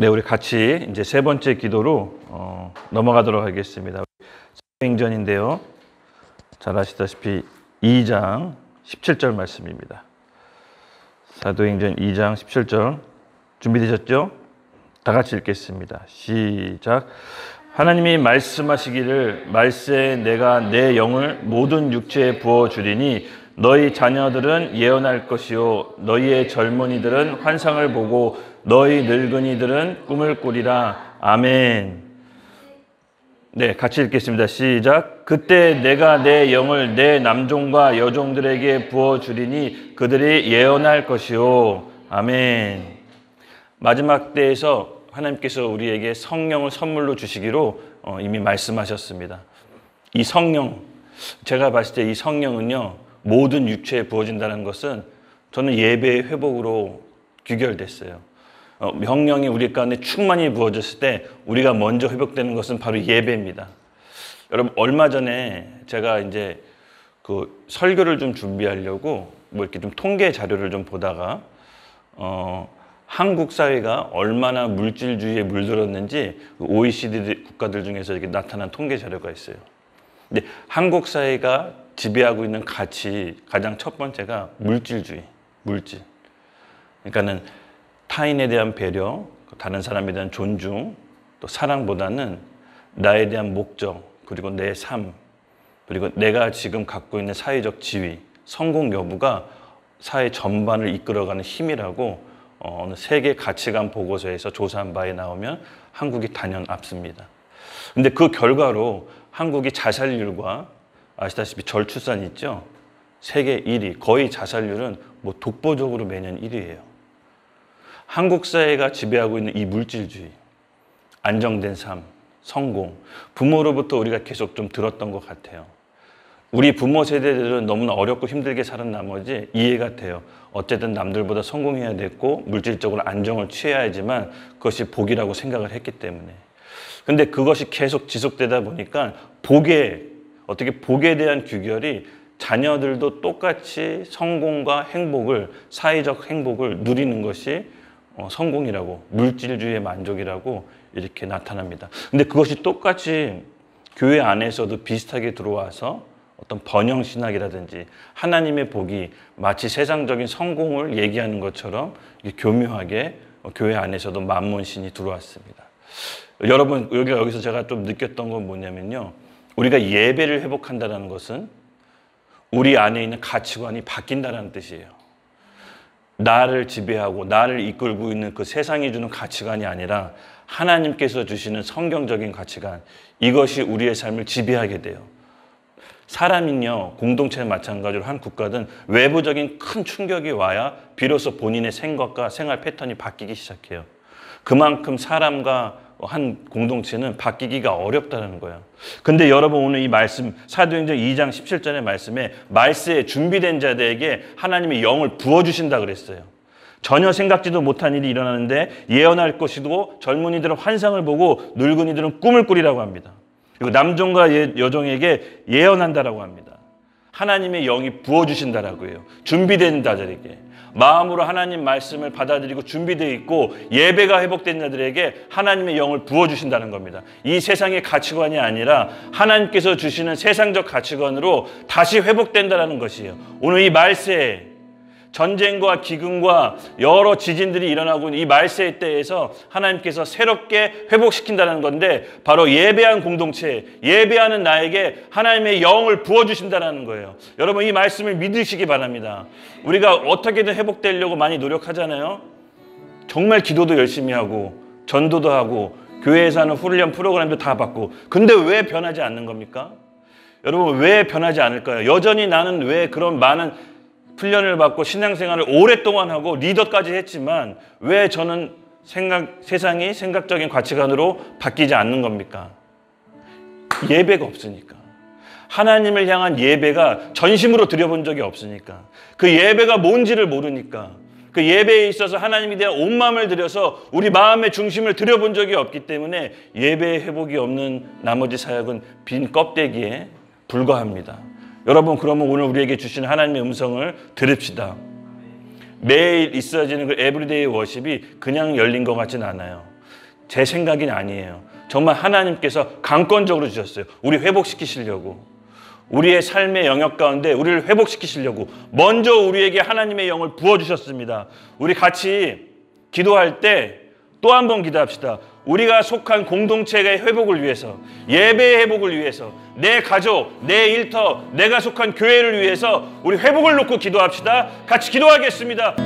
네, 우리 같이 이제 세 번째 기도로 넘어가도록 하겠습니다. 사도행전인데요. 잘 아시다시피 2장 17절 말씀입니다. 사도행전 2장 17절 준비되셨죠? 다 같이 읽겠습니다. 시작. 하나님이 말씀하시기를 말세에 내가 내 영을 모든 육체에 부어주리니 너희 자녀들은 예언할 것이요 너희의 젊은이들은 환상을 보고 너희 늙은이들은 꿈을 꾸리라. 아멘. 네, 같이 읽겠습니다. 시작. 그때 내가 내 영을 내 남종과 여종들에게 부어주리니 그들이 예언할 것이요. 아멘. 마지막 때에서 하나님께서 우리에게 성령을 선물로 주시기로 이미 말씀하셨습니다. 이 성령, 제가 봤을 때 이 성령은요, 모든 육체에 부어진다는 것은 저는 예배의 회복으로 귀결됐어요. 성령이 우리 가운데 충만히 부어졌을 때 우리가 먼저 회복되는 것은 바로 예배입니다. 여러분, 얼마 전에 제가 이제 그 설교를 좀 준비하려고 뭐 이렇게 좀 통계 자료를 좀 보다가 한국 사회가 얼마나 물질주의에 물들었는지 OECD 국가들 중에서 이렇게 나타난 통계 자료가 있어요. 근데 한국 사회가 지배하고 있는 가치 가장 첫 번째가 물질주의, 물질. 그러니까는 타인에 대한 배려, 다른 사람에 대한 존중, 또 사랑보다는 나에 대한 목적, 그리고 내 삶, 그리고 내가 지금 갖고 있는 사회적 지위, 성공 여부가 사회 전반을 이끌어가는 힘이라고 어느 세계 가치관 보고서에서 조사한 바에 나오면 한국이 단연 앞섭니다. 근데 그 결과로 한국이 자살률과 아시다시피 저출산 있죠? 세계 1위, 거의 자살률은 뭐 독보적으로 매년 1위예요. 한국 사회가 지배하고 있는 이 물질주의, 안정된 삶, 성공, 부모로부터 우리가 계속 좀 들었던 것 같아요. 우리 부모 세대들은 너무나 어렵고 힘들게 살은 나머지 이해가 돼요. 어쨌든 남들보다 성공해야 됐고 물질적으로 안정을 취해야지만 그것이 복이라고 생각을 했기 때문에. 근데 그것이 계속 지속되다 보니까 어떻게 복에 대한 규결이 자녀들도 똑같이 성공과 행복을, 사회적 행복을 누리는 것이 성공이라고, 물질주의의 만족이라고 이렇게 나타납니다. 근데 그것이 똑같이 교회 안에서도 비슷하게 들어와서 어떤 번영신학이라든지 하나님의 복이 마치 세상적인 성공을 얘기하는 것처럼 교묘하게 교회 안에서도 만몬신이 들어왔습니다. 여러분, 여기서 제가 좀 느꼈던 건 뭐냐면요. 우리가 예배를 회복한다는 것은 우리 안에 있는 가치관이 바뀐다는 뜻이에요. 나를 지배하고 나를 이끌고 있는 그 세상이 주는 가치관이 아니라 하나님께서 주시는 성경적인 가치관, 이것이 우리의 삶을 지배하게 돼요. 사람은요, 공동체는 마찬가지로 한 국가든 외부적인 큰 충격이 와야 비로소 본인의 생각과 생활 패턴이 바뀌기 시작해요. 그만큼 사람과 한 공동체는 바뀌기가 어렵다는 거예요. 근데 여러분, 오늘 이 말씀 사도행전 2장 17절의 말씀에 말세에 준비된 자들에게 하나님의 영을 부어주신다 그랬어요. 전혀 생각지도 못한 일이 일어나는데 예언할 것이고 젊은이들은 환상을 보고 늙은이들은 꿈을 꾸리라고 합니다. 그리고 남종과 여종에게 예언한다라고 합니다. 하나님의 영이 부어주신다라고 해요. 준비된 자들에게. 마음으로 하나님 말씀을 받아들이고 준비되어 있고 예배가 회복된 자들에게 하나님의 영을 부어주신다는 겁니다. 이 세상의 가치관이 아니라 하나님께서 주시는 세상적 가치관으로 다시 회복된다는 것이에요. 오늘 이 말세에 전쟁과 기근과 여러 지진들이 일어나고 있는 이 말세 때에서 하나님께서 새롭게 회복시킨다는 건데 바로 예배한 공동체, 예배하는 나에게 하나님의 영을 부어주신다는 거예요. 여러분, 이 말씀을 믿으시기 바랍니다. 우리가 어떻게든 회복되려고 많이 노력하잖아요. 정말 기도도 열심히 하고 전도도 하고 교회에서 하는 훈련 프로그램도 다 받고, 근데 왜 변하지 않는 겁니까? 여러분, 왜 변하지 않을까요? 여전히 나는 왜 그런 많은 훈련을 받고 신앙생활을 오랫동안 하고 리더까지 했지만 왜 저는 세상이 생각적인 가치관으로 바뀌지 않는 겁니까? 예배가 없으니까. 하나님을 향한 예배가 전심으로 드려본 적이 없으니까. 그 예배가 뭔지를 모르니까. 그 예배에 있어서 하나님에 대한 온 마음을 들여서 우리 마음의 중심을 드려본 적이 없기 때문에 예배의 회복이 없는 나머지 사역은 빈 껍데기에 불과합니다. 여러분, 그러면 오늘 우리에게 주신 하나님의 음성을 들읍시다. 매일 있어지는 그 에브리데이 워십이 그냥 열린 것 같진 않아요. 제 생각이 아니에요. 정말 하나님께서 강권적으로 주셨어요. 우리 회복시키시려고. 우리의 삶의 영역 가운데 우리를 회복시키시려고 먼저 우리에게 하나님의 영을 부어주셨습니다. 우리 같이 기도할 때 또 한 번 기도합시다. 우리가 속한 공동체의 회복을 위해서, 예배의 회복을 위해서, 내 가족, 내 일터, 내가 속한 교회를 위해서 우리 회복을 놓고 기도합시다. 같이 기도하겠습니다.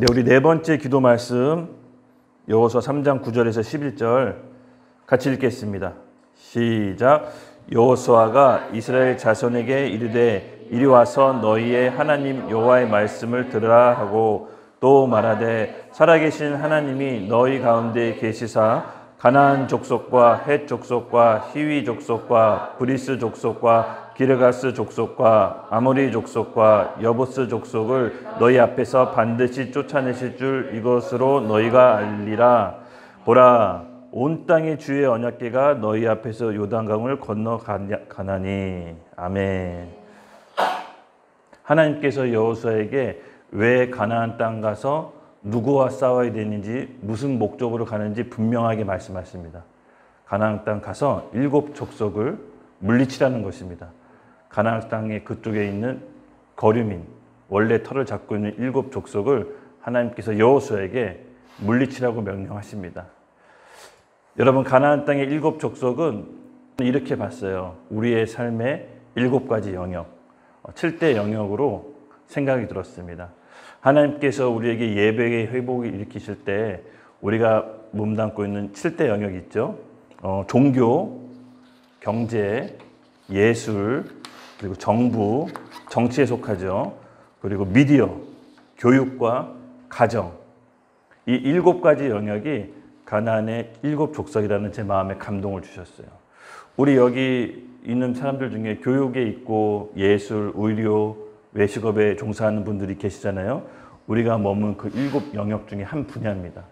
네, 우리 네 번째 기도 말씀 여호수아 3장 9절에서 11절 같이 읽겠습니다. 시작. 여호수아가 이스라엘 자손에게 이르되 이리 와서 너희의 하나님 여호와의 말씀을 들으라 하고 또 말하되 살아계신 하나님이 너희 가운데 계시사 가나안 족속과 헷 족속과 히위 족속과 브리스 족속과 기르가스 족속과 아모리 족속과 여부스 족속을 너희 앞에서 반드시 쫓아내실 줄 이것으로 너희가 알리라. 보라, 온 땅의 주의 언약궤가 너희 앞에서 요단강을 건너가나니. 아멘. 하나님께서 여호수아에게 왜 가나안 땅 가서 누구와 싸워야 되는지 무슨 목적으로 가는지 분명하게 말씀하십니다. 가나안 땅 가서 7 족속을 물리치라는 것입니다. 가나안 땅의 그쪽에 있는 거류민, 원래 터를 잡고 있는 7 족속을 하나님께서 여호수아에게 물리치라고 명령하십니다. 여러분, 가나안 땅의 7 족속은 이렇게 봤어요. 우리의 삶의 7가지 영역, 7대 영역으로 생각이 들었습니다. 하나님께서 우리에게 예배의 회복을 일으키실 때 우리가 몸담고 있는 7대 영역이 있죠. 종교, 경제, 예술, 그리고 정부, 정치에 속하죠. 그리고 미디어, 교육과 가정. 이 7가지 영역이 가나안의 7 족속이라는 제 마음에 감동을 주셨어요. 우리 여기 있는 사람들 중에 교육에 있고 예술, 의료, 외식업에 종사하는 분들이 계시잖아요. 우리가 머문 그 7 영역 중에 한 분야입니다.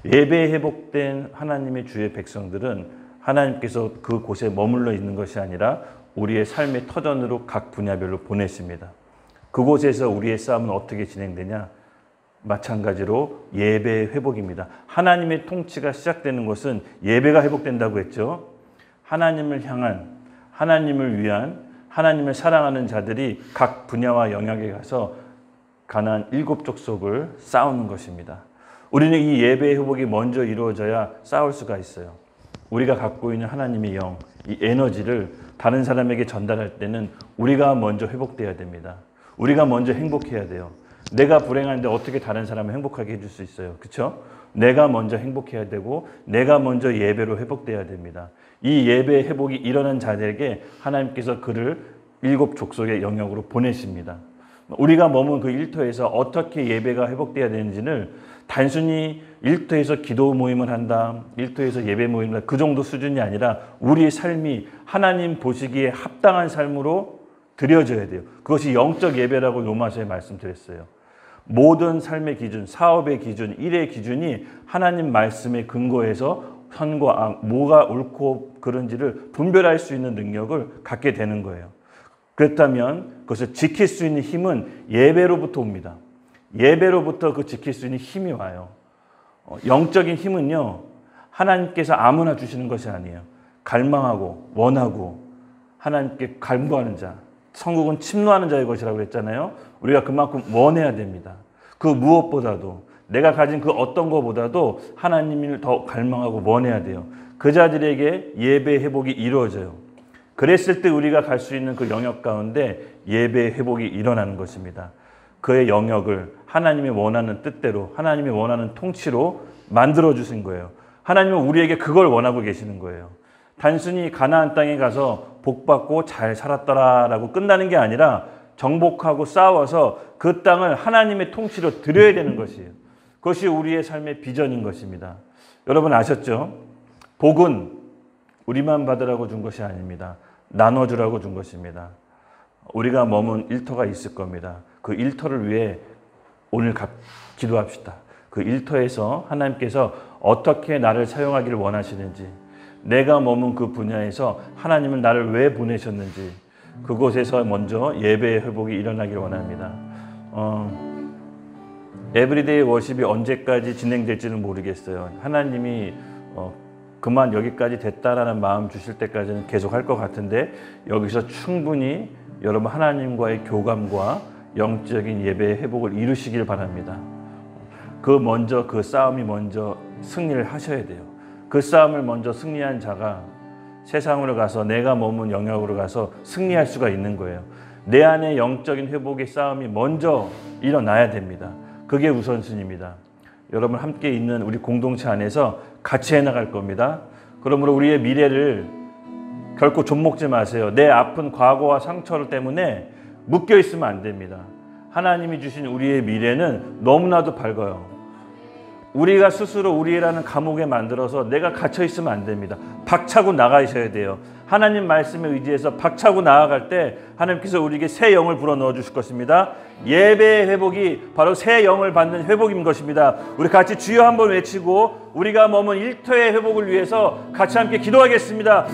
예배에 회복된 하나님의 주의 백성들은 하나님께서 그곳에 머물러 있는 것이 아니라 우리의 삶의 터전으로 각 분야별로 보내십니다. 그곳에서 우리의 싸움은 어떻게 진행되냐? 마찬가지로 예배의 회복입니다. 하나님의 통치가 시작되는 것은 예배가 회복된다고 했죠. 하나님을 향한, 하나님을 위한, 하나님을 사랑하는 자들이 각 분야와 영역에 가서 가나안 7 족속을 싸우는 것입니다. 우리는 이 예배의 회복이 먼저 이루어져야 싸울 수가 있어요. 우리가 갖고 있는 하나님의 영, 이 에너지를 다른 사람에게 전달할 때는 우리가 먼저 회복돼야 됩니다. 우리가 먼저 행복해야 돼요. 내가 불행한데 어떻게 다른 사람을 행복하게 해줄 수 있어요? 그렇죠? 내가 먼저 행복해야 되고 내가 먼저 예배로 회복돼야 됩니다. 이 예배의 회복이 일어난 자들에게 하나님께서 그를 7 족속의 영역으로 보내십니다. 우리가 머문 그 일터에서 어떻게 예배가 회복돼야 되는지를 단순히 일터에서 기도 모임을 한다, 일터에서 예배 모임을 한다, 그 정도 수준이 아니라 우리의 삶이 하나님 보시기에 합당한 삶으로 드려져야 돼요. 그것이 영적 예배라고 로마서에 말씀드렸어요. 모든 삶의 기준, 사업의 기준, 일의 기준이 하나님 말씀의 근거에서 선과 악, 뭐가 옳고 그른지를 분별할 수 있는 능력을 갖게 되는 거예요. 그렇다면 그것을 지킬 수 있는 힘은 예배로부터 옵니다. 예배로부터 그 지킬 수 있는 힘이 와요. 영적인 힘은요, 하나님께서 아무나 주시는 것이 아니에요. 갈망하고 원하고 하나님께 간구하는 자, 천국은 침노하는 자의 것이라고 그랬잖아요. 우리가 그만큼 원해야 됩니다. 그 무엇보다도 내가 가진 그 어떤 것보다도 하나님을 더 갈망하고 원해야 돼요. 그 자들에게 예배 회복이 이루어져요. 그랬을 때 우리가 갈 수 있는 그 영역 가운데 예배 회복이 일어나는 것입니다. 그의 영역을 하나님이 원하는 뜻대로, 하나님이 원하는 통치로 만들어 주신 거예요. 하나님은 우리에게 그걸 원하고 계시는 거예요. 단순히 가나안 땅에 가서 복받고 잘 살았더라라고 끝나는 게 아니라 정복하고 싸워서 그 땅을 하나님의 통치로 드려야 되는 것이에요. 그것이 우리의 삶의 비전인 것입니다. 여러분 아셨죠? 복은 우리만 받으라고 준 것이 아닙니다. 나눠주라고 준 것입니다. 우리가 머문 일터가 있을 겁니다. 그 일터를 위해 오늘 기도합시다. 그 일터에서 하나님께서 어떻게 나를 사용하기를 원하시는지, 내가 머문 그 분야에서 하나님은 나를 왜 보내셨는지, 그곳에서 먼저 예배의 회복이 일어나기를 원합니다. 에브리데이 워십이 언제까지 진행될지는 모르겠어요. 하나님이 그만 여기까지 됐다라는 마음 주실 때까지는 계속 할 것 같은데, 여기서 충분히 여러분 하나님과의 교감과 영적인 예배의 회복을 이루시길 바랍니다. 그 싸움이 먼저 승리를 하셔야 돼요. 그 싸움을 먼저 승리한 자가 세상으로 가서 내가 머문 영역으로 가서 승리할 수가 있는 거예요. 내 안에 영적인 회복의 싸움이 먼저 일어나야 됩니다. 그게 우선순위입니다. 여러분 함께 있는 우리 공동체 안에서 같이 해나갈 겁니다. 그러므로 우리의 미래를 결코 좀먹지 마세요. 내 아픈 과거와 상처 때문에 묶여 있으면 안 됩니다. 하나님이 주신 우리의 미래는 너무나도 밝아요. 우리가 스스로 우리라는 감옥에 만들어서 내가 갇혀 있으면 안 됩니다. 박차고 나가셔야 돼요. 하나님 말씀에 의지해서 박차고 나아갈 때 하나님께서 우리에게 새 영을 불어넣어 주실 것입니다. 예배의 회복이 바로 새 영을 받는 회복인 것입니다. 우리 같이 주여 한번 외치고 우리가 머문 일터의 회복을 위해서 같이 함께 기도하겠습니다.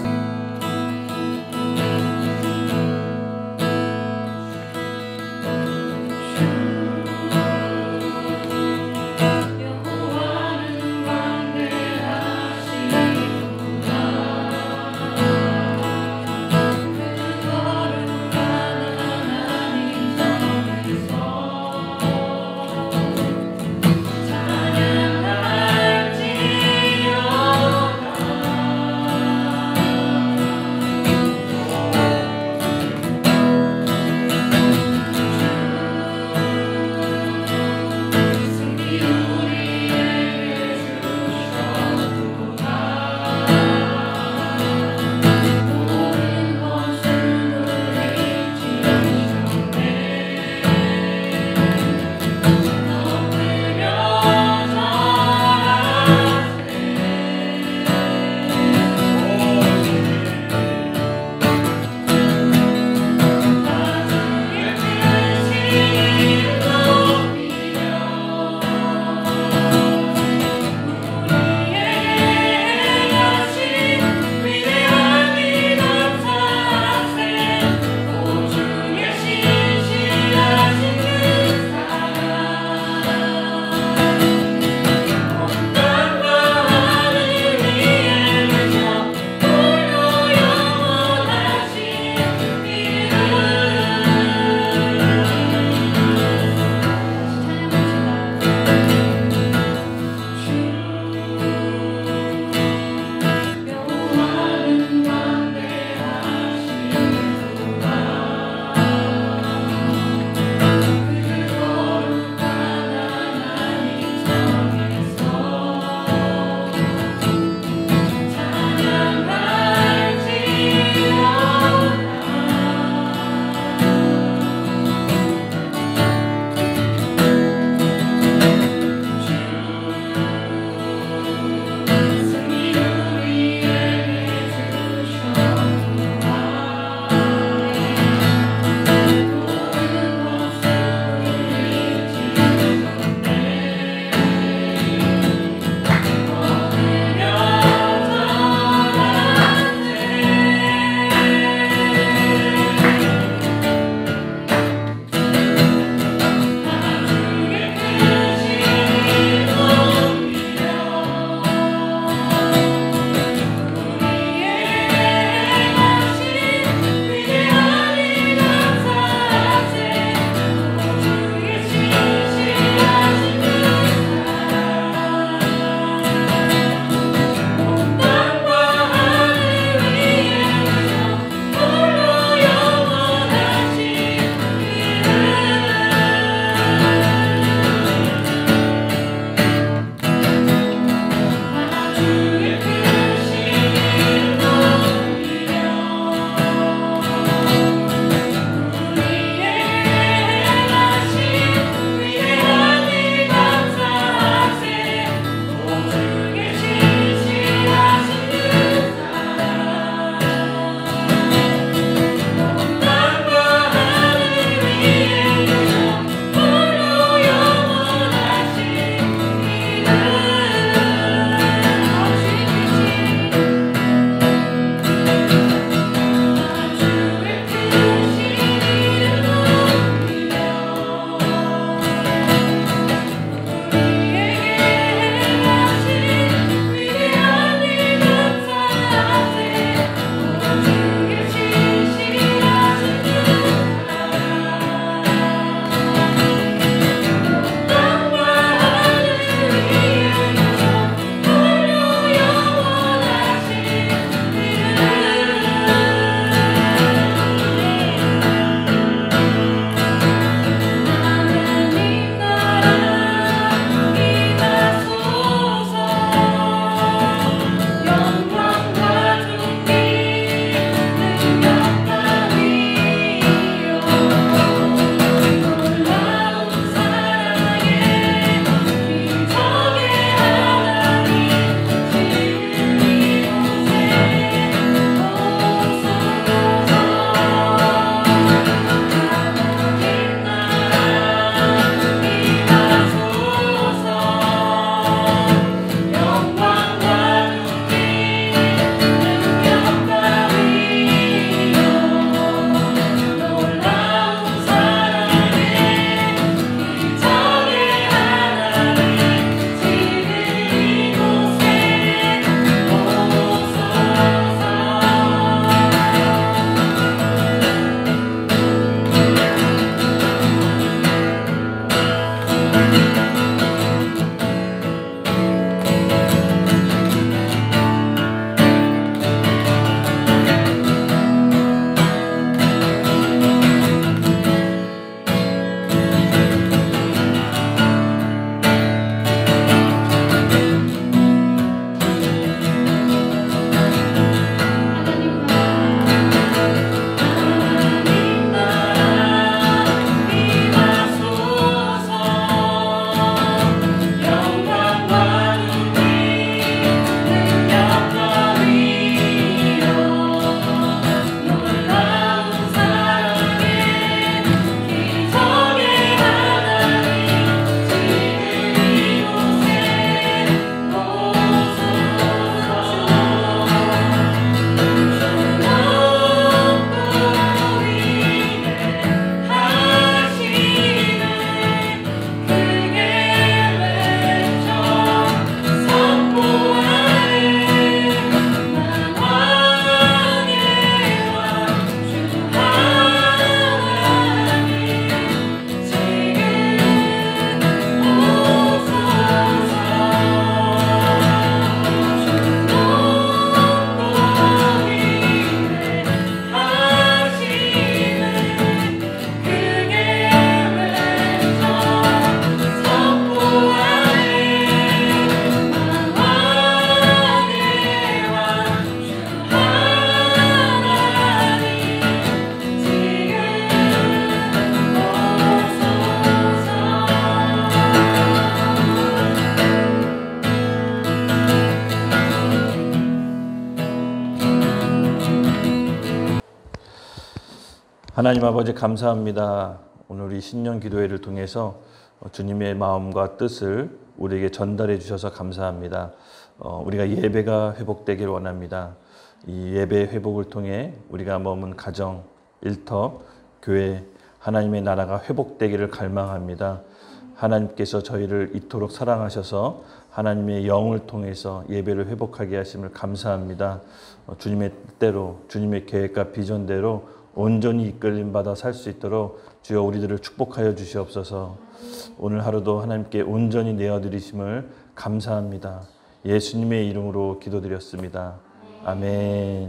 하나님 아버지 감사합니다. 오늘 우리 신년 기도회를 통해서 주님의 마음과 뜻을 우리에게 전달해 주셔서 감사합니다. 우리가 예배가 회복되길 원합니다. 이 예배 회복을 통해 우리가 머문 가정, 일터, 교회, 하나님의 나라가 회복되기를 갈망합니다. 하나님께서 저희를 이토록 사랑하셔서 하나님의 영을 통해서 예배를 회복하게 하심을 감사합니다. 주님의 뜻대로, 주님의 계획과 비전대로 온전히 이끌림 받아 살 수 있도록 주여 우리들을 축복하여 주시옵소서. 오늘 하루도 하나님께 온전히 내어드리심을 감사합니다. 예수님의 이름으로 기도드렸습니다. 아멘.